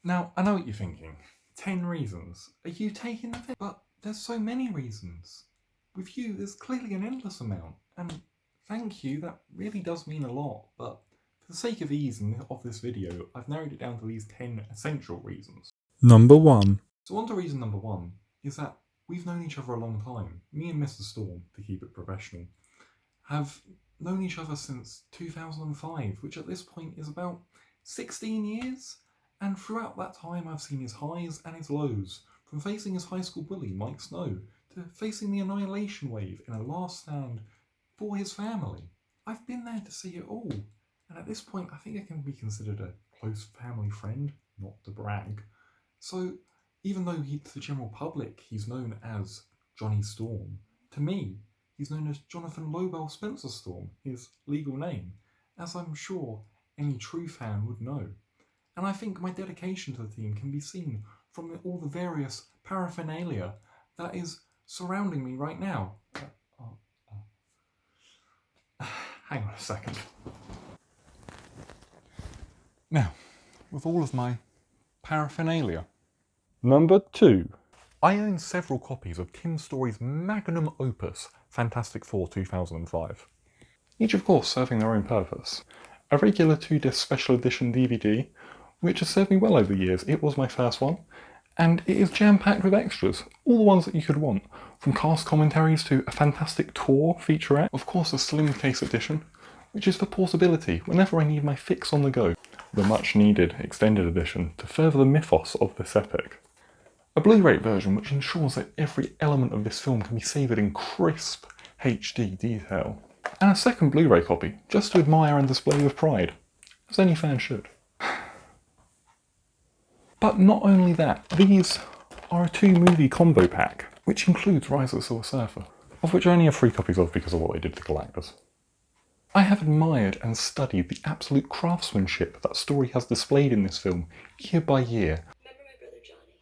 Now, I know what you're thinking. 10 reasons. Are you taking the piss? But there's so many reasons. With you, there's clearly an endless amount. And thank you, that really does mean a lot. But for the sake of ease of this video, I've narrowed it down to these 10 essential reasons. Number 1. So on to reason number 1 is that we've known each other a long time. Me and Mr. Storm, to keep it professional, have known each other since 2005, which at this point is about 16 years. And throughout that time, I've seen his highs and his lows, from facing his high school bully, Mike Snow, to facing the annihilation wave in a last stand for his family. I've been there to see it all, and at this point, I think I can be considered a close family friend, not to brag. So, even though to the general public he's known as Johnny Storm, to me, he's known as Jonathan Lowell Spencer Storm, his legal name, as I'm sure any true fan would know. And I think my dedication to the team can be seen from all the various paraphernalia that is surrounding me right now. Hang on a second. Now, with all of my paraphernalia. Number 2. I own several copies of Tim Story's magnum opus, Fantastic Four 2005. Each, of course, serving their own purpose. A regular 2-disc special edition DVD, which has served me well over the years. It was my first one, and it is jam-packed with extras, all the ones that you could want, from cast commentaries to a Fantastic Tour featurette, of course a slim case edition, which is for portability whenever I need my fix on the go, the much-needed extended edition to further the mythos of this epic. A Blu-ray version which ensures that every element of this film can be savoured in crisp HD detail, and a second Blu-ray copy just to admire and display with pride, as any fan should. But not only that, these are a 2-movie combo pack, which includes Rise of the Silver Surfer, of which I only have 3 copies of because of what they did to Galactus. I have admired and studied the absolute craftsmanship that Story has displayed in this film year by year. Remember my brother Johnny?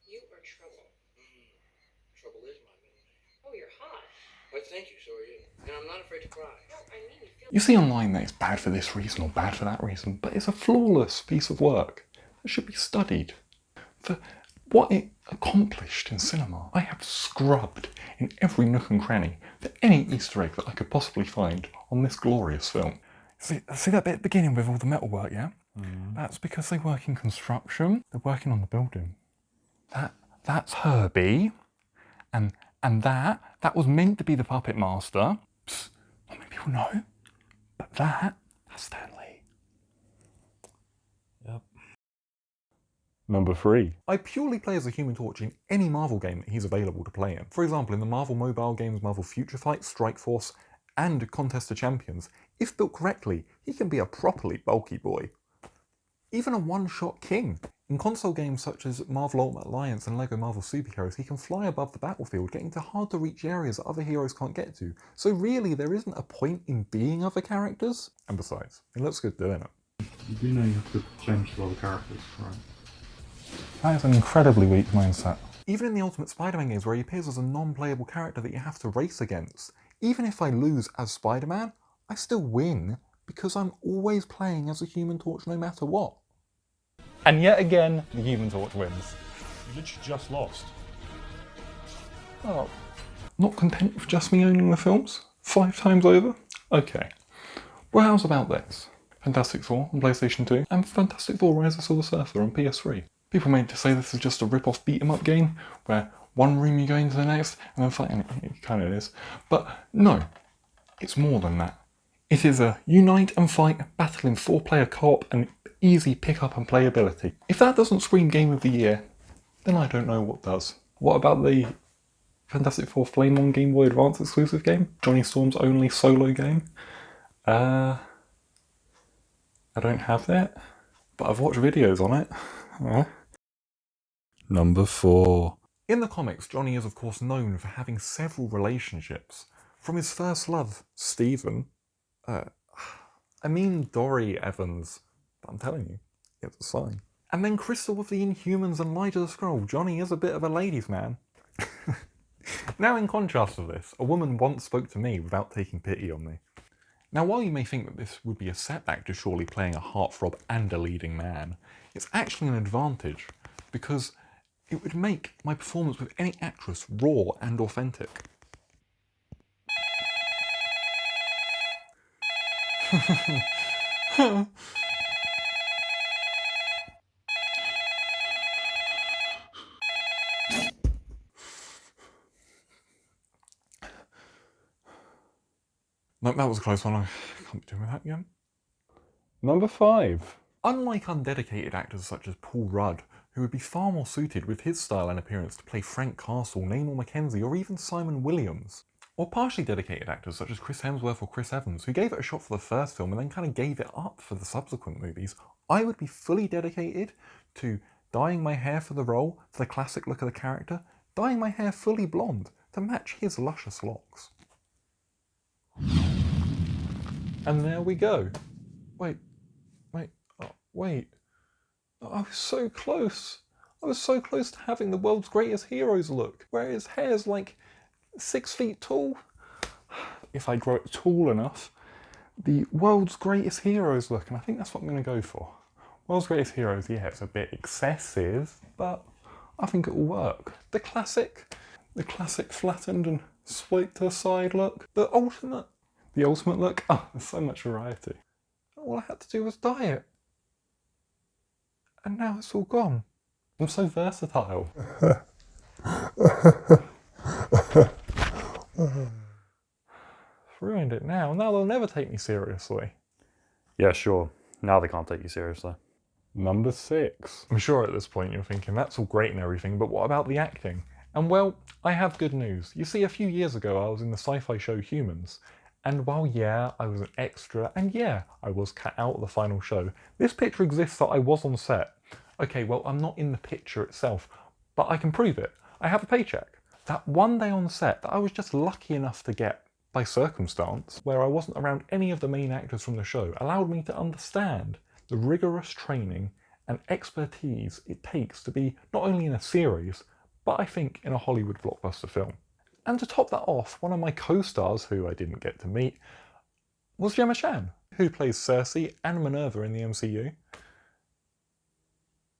You are trouble. Trouble is my middle name. Oh, you're hot. Why, thank you, so are you. And I'm not afraid to cry. No, I mean you feel... You see online that it's bad for this reason or bad for that reason, but it's a flawless piece of work that should be studied. For what it accomplished in cinema, I have scrubbed in every nook and cranny for any Easter egg that I could possibly find on this glorious film. See that bit beginning with all the metalwork, yeah? That's because they work in construction. They're working on the building. That's Herbie, and that was meant to be the puppet master. Psst, not many people know, but that's Stan Lee. Yep. Number 3. I purely play as a Human Torch in any Marvel game that he's available to play in. For example, in the Marvel mobile games Marvel Future Fight, Strike Force, and Contest of Champions, if built correctly, he can be a properly bulky boy. Even a one-shot king. In console games such as Marvel Ultimate Alliance and LEGO Marvel Superheroes, he can fly above the battlefield, getting to hard-to-reach areas that other heroes can't get to. So really, there isn't a point in being other characters. And besides, it looks good doing it. You do know you have to change a lot of characters, right? That is an incredibly weak mindset. Even in the Ultimate Spider-Man games where he appears as a non-playable character that you have to race against, even if I lose as Spider-Man, I still win because I'm always playing as a Human Torch no matter what. And yet again, the Human Torch wins. You literally just lost. Oh, not content with just me owning the films? 5 times over? Okay. Well, how's about this? Fantastic Four on PlayStation 2 and Fantastic Four Rise of the Silver Surfer on PS3. People made to say this is just a rip-off beat-em-up game where one room you go into the next and then fight, and it kind of is. But no, it's more than that. It is a unite and fight, battle in 4-player co-op and easy pick-up and playability. If that doesn't scream Game of the Year, then I don't know what does. What about the Fantastic Four Flame On Game Boy Advance exclusive game? Johnny Storm's only solo game? I don't have that, but I've watched videos on it. Number 4. In the comics, Johnny is of course known for having several relationships. From his first love, Stephen, Dory Evans, but I'm telling you, it's a sign. And then Crystal of the Inhumans and Light of the Scroll. Johnny is a bit of a ladies' man. Now, in contrast to this, a woman once spoke to me without taking pity on me. Now, while you may think that this would be a setback to surely playing a heartthrob and a leading man, it's actually an advantage, because it would make my performance with any actress raw and authentic. No, that was a close one. I can't be doing that again. Number 5. Unlike undedicated actors such as Paul Rudd, who would be far more suited with his style and appearance to play Frank Castle, Namor Mackenzie, or even Simon Williams, or partially dedicated actors such as Chris Hemsworth or Chris Evans, who gave it a shot for the first film and then kind of gave it up for the subsequent movies, I would be fully dedicated to dyeing my hair for the role, for the classic look of the character, dyeing my hair fully blonde to match his luscious locks. And there we go. Wait. I was so close. I was so close to having the world's greatest heroes look, where his hair's like 6 feet tall. If I grow it tall enough, the world's greatest heroes look, and I think that's what I'm going to go for. World's greatest heroes, yeah, it's a bit excessive, but I think it will work. The classic flattened and swiped to the side look. The ultimate look. Oh, there's so much variety. All I had to do was dye it. And now it's all gone. I'm so versatile. Ruined it now. Now they'll never take me seriously. Yeah, sure. Now they can't take you seriously. Number 6. I'm sure at this point you're thinking, that's all great and everything, but what about the acting? And well, I have good news. You see, a few years ago I was in the sci-fi show Humans, and while yeah, I was an extra, and yeah, I was cut out of the final show, this picture exists that I was on set. Okay, well, I'm not in the picture itself, but I can prove it. I have a paycheck. That one day on set that I was just lucky enough to get by circumstance, where I wasn't around any of the main actors from the show, allowed me to understand the rigorous training and expertise it takes to be not only in a series, but I think in a Hollywood blockbuster film. And to top that off, one of my co-stars, who I didn't get to meet, was Gemma Chan, who plays Cersei and Minerva in the MCU,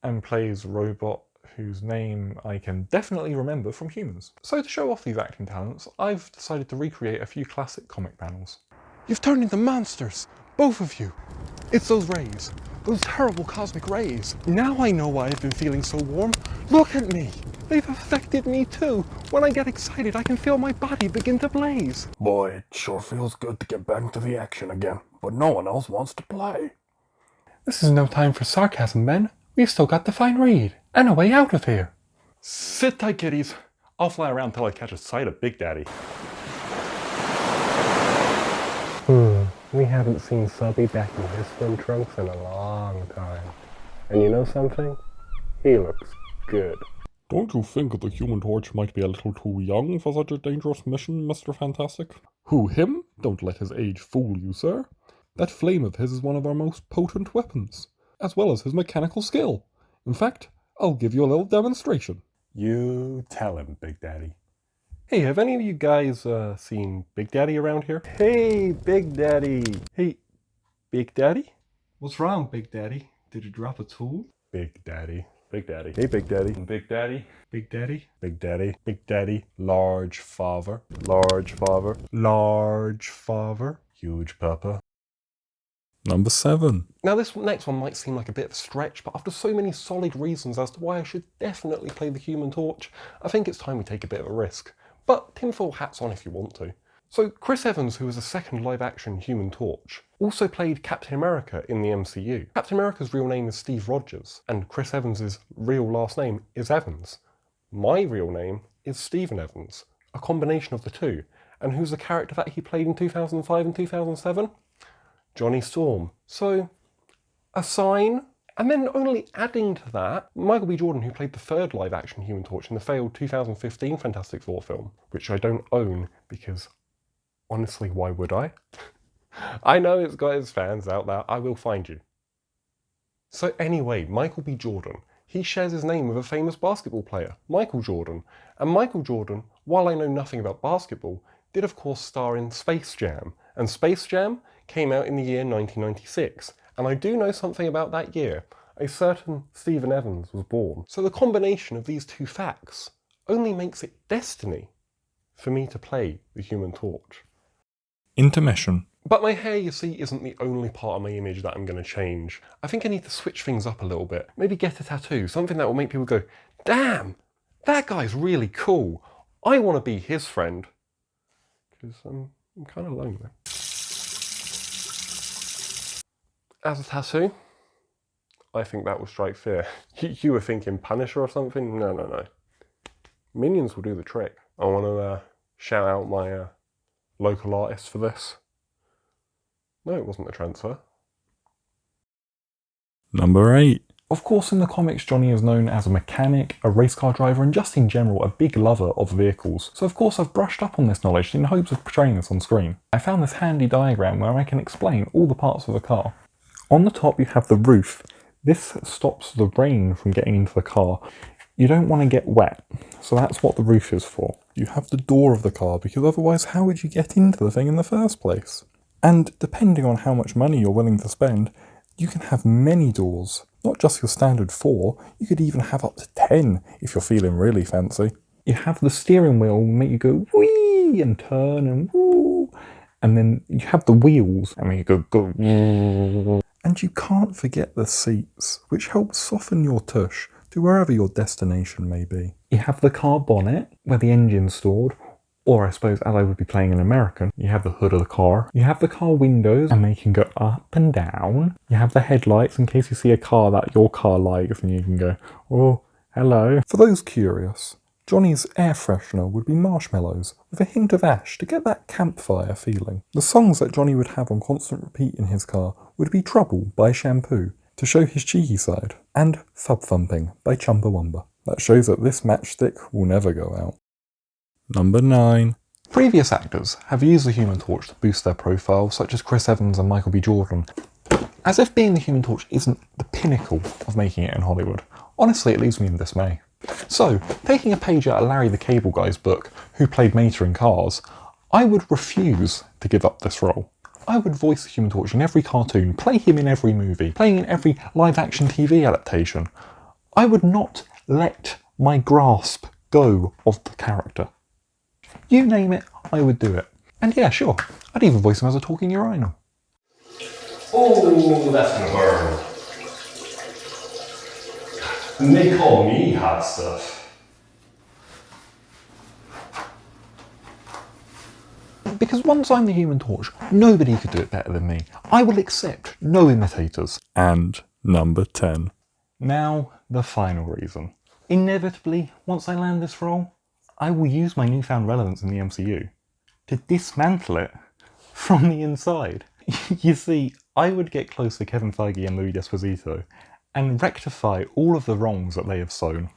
and plays Robot, whose name I can definitely remember from Humans. So to show off these acting talents, I've decided to recreate a few classic comic panels. You've turned into monsters, both of you. It's those rays, those terrible cosmic rays. Now I know why I've been feeling so warm. Look at me. They've affected me too. When I get excited, I can feel my body begin to blaze. Boy, it sure feels good to get back into the action again, but no one else wants to play. This is no time for sarcasm, men. We've still got the fine read, and a way out of here. Sit tight, kiddies. I'll fly around till I catch a sight of Big Daddy. We haven't seen Subby back in his swim trunks in a long time. And you know something? He looks good. Don't you think the Human Torch might be a little too young for such a dangerous mission, Mr. Fantastic? Who, him? Don't let his age fool you, sir. That flame of his is one of our most potent weapons, as well as his mechanical skill. In fact, I'll give you a little demonstration. You tell him, Big Daddy. Hey, have any of you guys seen Big Daddy around here? Hey, Big Daddy. Hey, Big Daddy? What's wrong, Big Daddy? Did you drop a tool? Big Daddy. Big Daddy. Hey, Big Daddy. Big Daddy? Big Daddy? Big Daddy. Big Daddy. Large father. Large father. Large father. Huge papa. Number 7. Now this next one might seem like a bit of a stretch, but after so many solid reasons as to why I should definitely play the Human Torch, I think it's time we take a bit of a risk. But tinfoil hats on if you want to. So Chris Evans, who was the second live-action Human Torch, also played Captain America in the MCU. Captain America's real name is Steve Rogers, and Chris Evans' real last name is Evans. My real name is Stephen Evans, a combination of the two. And who's the character that he played in 2005 and 2007? Johnny Storm. So, a sign. And then only adding to that, Michael B. Jordan, who played the third live-action Human Torch in the failed 2015 Fantastic Four film, which I don't own because, honestly, why would I? I know it's got its fans out there, I will find you. So anyway, Michael B. Jordan He shares his name with a famous basketball player, Michael Jordan. And Michael Jordan, while I know nothing about basketball, did of course star in Space Jam. And Space Jam came out in the year 1996. And I do know something about that year. A certain Stephen Evans was born. So the combination of these two facts only makes it destiny for me to play the Human Torch. Intermission. But my hair, you see, isn't the only part of my image that I'm going to change. I think I need to switch things up a little bit. Maybe get a tattoo, something that will make people go, damn, that guy's really cool. I want to be his friend. Because I'm kind of lonely. As a tattoo, I think that will strike fear. You were thinking Punisher or something? No. Minions will do the trick. I want to shout out my local artist for this. No, it wasn't a transfer. Number 8. Of course, in the comics, Johnny is known as a mechanic, a race car driver, and just in general, a big lover of vehicles. So of course, I've brushed up on this knowledge in hopes of portraying this on screen. I found this handy diagram where I can explain all the parts of the car. On the top, you have the roof. This stops the rain from getting into the car. You don't want to get wet, so that's what the roof is for. You have the door of the car, because otherwise how would you get into the thing in the first place? And depending on how much money you're willing to spend, you can have many doors. Not just your standard 4, you could even have up to 10 if you're feeling really fancy. You have the steering wheel make you go wee and turn and woo. And then you have the wheels and make you go go. And you can't forget the seats, which help soften your tush to wherever your destination may be. You have the car bonnet where the engine's stored. Or I suppose, as I would be playing an American, you have the hood of the car. You have the car windows, and they can go up and down. You have the headlights in case you see a car that your car likes, and you can go, oh, hello. For those curious, Johnny's air freshener would be marshmallows with a hint of ash to get that campfire feeling. The songs that Johnny would have on constant repeat in his car would be Trouble by Shampoo, to show his cheeky side, and Thub Thumping by Chumbawamba. That shows that this matchstick will never go out. Number 9. Previous actors have used the Human Torch to boost their profile, such as Chris Evans and Michael B. Jordan. As if being the Human Torch isn't the pinnacle of making it in Hollywood. Honestly, it leaves me in dismay. So, taking a page out of Larry the Cable Guy's book, Who Played Mater in Cars, I would refuse to give up this role. I would voice the Human Torch in every cartoon, play him in every movie, playing in every live-action TV adaptation. I would not let my grasp go of the character. You name it, I would do it. And yeah, sure, I'd even voice him as a talking urinal. Oh, that's gonna burn. And they call me hot stuff. Because once I'm the Human Torch, nobody could do it better than me. I will accept no imitators. And number 10. Now, the final reason. Inevitably, once I land this role, I will use my newfound relevance in the MCU to dismantle it from the inside. You see, I would get close to Kevin Feige and Louis D'Esposito and rectify all of the wrongs that they have sown.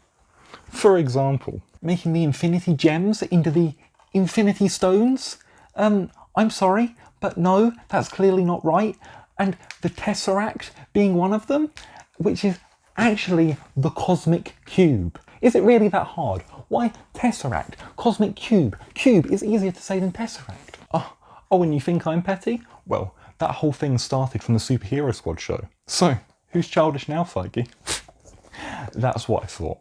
For example, making the Infinity Gems into the Infinity Stones? I'm sorry, but no, that's clearly not right. And the Tesseract being one of them, which is actually the Cosmic Cube. Is it really that hard? Why Tesseract? Cosmic Cube. Cube is easier to say than Tesseract. Oh, and you think I'm petty? Well, that whole thing started from the Superhero Squad show. So, who's childish now, Feige? That's what I thought.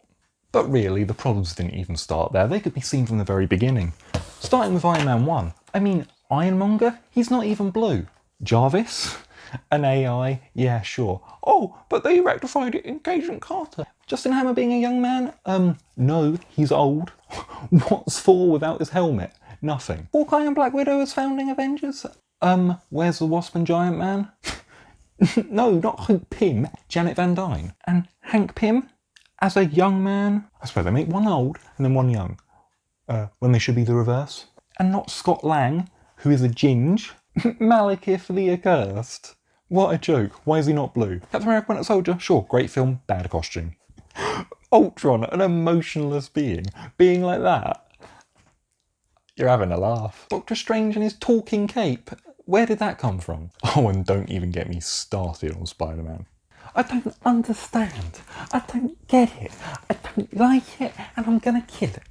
But really, the problems didn't even start there. They could be seen from the very beginning. Starting with Iron Man 1. I mean, Ironmonger? He's not even blue. Jarvis? An AI? Yeah, sure. Oh, but they rectified it in Agent Carter. Justin Hammer being a young man? No, he's old. What's Thor without his helmet? Nothing. Hawkeye and Black Widow as founding Avengers? Where's the Wasp and Giant Man? No, not Hank Pym, Janet Van Dyne. And Hank Pym as a young man? I suppose they make one old and then one young. When they should be the reverse. And not Scott Lang, who is a ginge. Malekith the Accursed. What a joke. Why is he not blue? Captain America Winter Soldier? Sure, great film, bad costume. Ultron, an emotionless being like that. You're having a laugh. Doctor Strange and his talking cape. Where did that come from? Oh, and don't even get me started on Spider-Man. I don't understand. I don't get it. I don't like it, and I'm gonna kill it.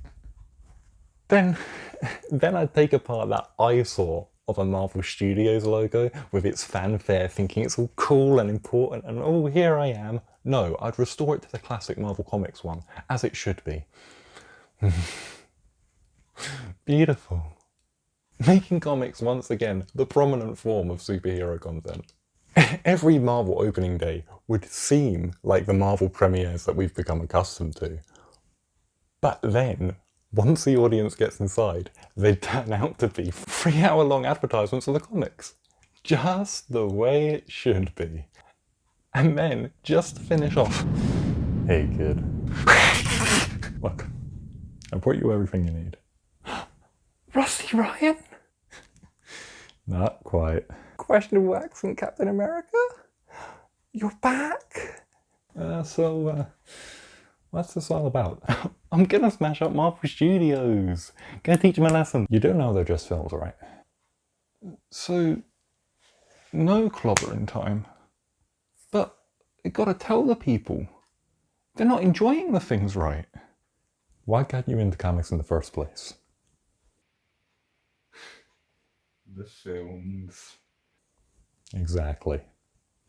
Then I'd take apart that eyesore of a Marvel Studios logo with its fanfare, thinking it's all cool and important, and oh, here I am. No, I'd restore it to the classic Marvel Comics one, as it should be. Beautiful. Making comics once again the prominent form of superhero content. Every Marvel opening day would seem like the Marvel premieres that we've become accustomed to. But then, once the audience gets inside, they turn out to be 3-hour-long advertisements of the comics. Just the way it should be. And then, just to finish off, hey kid, look, I brought you everything you need. Rusty Ryan? Not quite. Questionable accent, Captain America? You're back? What's this all about? I'm gonna smash up Marvel Studios. Gonna teach them a lesson. You do know they're just films, right? So, no clobbering time. But you gotta tell the people. They're not enjoying the things right. Why got you into comics in the first place? The films. Exactly.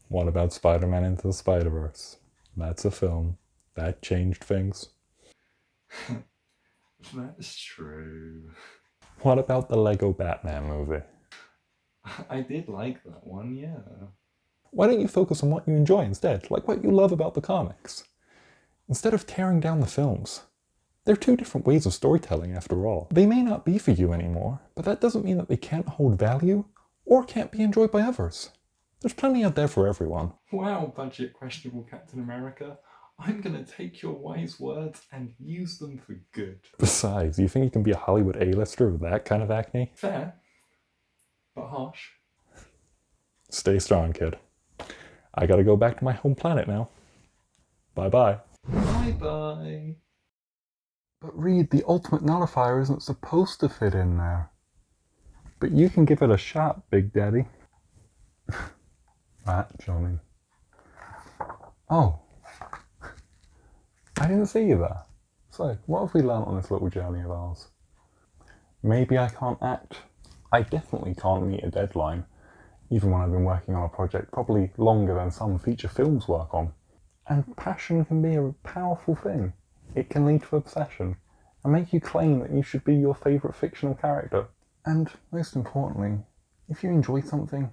What about Spider-Man Into the Spider-Verse? That's a film. That changed things. That's true. What about the Lego Batman movie? I did like that one, yeah. Why don't you focus on what you enjoy instead, like what you love about the comics? Instead of tearing down the films. They're two different ways of storytelling after all. They may not be for you anymore, but that doesn't mean that they can't hold value or can't be enjoyed by others. There's plenty out there for everyone. Wow, budget questionable Captain America. I'm gonna take your wise words and use them for good. Besides, you think you can be a Hollywood A-lister with that kind of acne? Fair, but harsh. Stay strong, kid. I gotta go back to my home planet now. Bye-bye. Bye-bye. But Reed, the ultimate nullifier isn't supposed to fit in there. But you can give it a shot, Big Daddy. That, Johnny. Oh. I didn't see you there. So, what have we learnt on this little journey of ours? Maybe I can't act. I definitely can't meet a deadline, even when I've been working on a project probably longer than some feature films work on. And passion can be a powerful thing. It can lead to obsession and make you claim that you should be your favourite fictional character. And most importantly, if you enjoy something,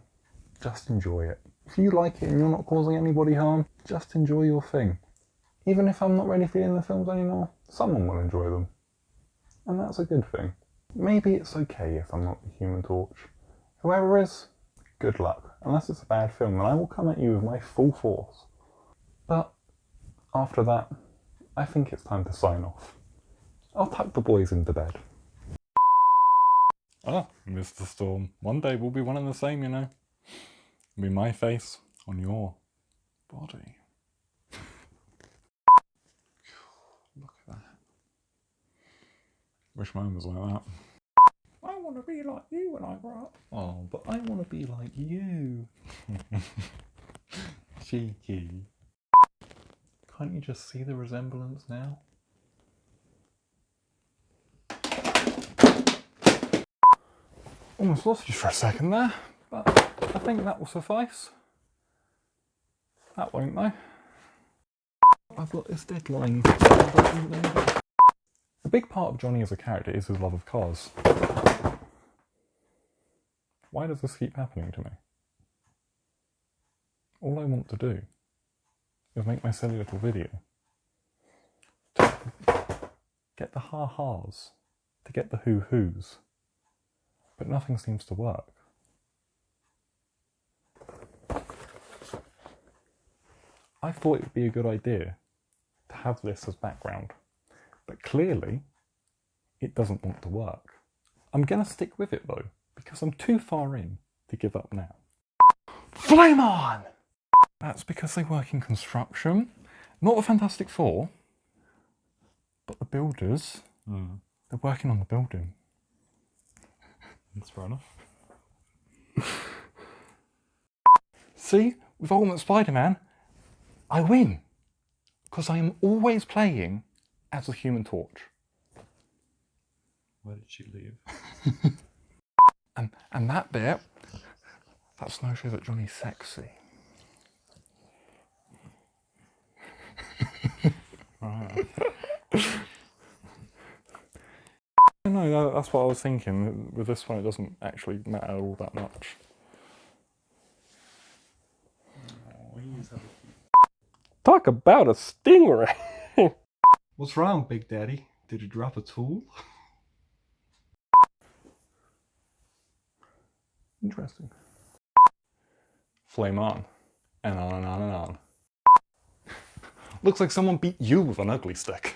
just enjoy it. If you like it and you're not causing anybody harm, just enjoy your thing. Even if I'm not really feeling the films anymore, someone will enjoy them. And that's a good thing. Maybe it's okay if I'm not the Human Torch. Whoever is, good luck. Unless it's a bad film, then I will come at you with my full force. But after that, I think it's time to sign off. I'll tuck the boys into bed. Ah, Mr. Storm. One day we'll be one and the same, you know. It'll be my face on your body. Look at that. Wish mine was like that. I want to be like you when I grow up. Oh, but I want to be like you. Cheeky. Can't you just see the resemblance now? Almost lost you for a second there, but I think that will suffice. That won't though. I've got this deadline. A big part of Johnny as a character is his love of cars. Why does this keep happening to me? All I want to do is make my silly little video. To get the ha-has, to get the hoo-hoos. But nothing seems to work. I thought it would be a good idea to have this as background, but clearly it doesn't want to work. I'm gonna stick with it though, because I'm too far in to give up now. Flame on! That's because they work in construction, not the Fantastic Four, but the builders. They're working on the building. That's fair enough. See, with Ultimate Spider-Man, I win! Because I am always playing as the Human Torch. Where did she leave? And that bit, that's no show that Johnny's sexy. Right. No, that's what I was thinking. With this one, it doesn't actually matter all that much. Talk about a stingray! What's wrong, Big Daddy? Did you drop a tool? Interesting. Flame on. And on and on and on. Looks like someone beat you with an ugly stick.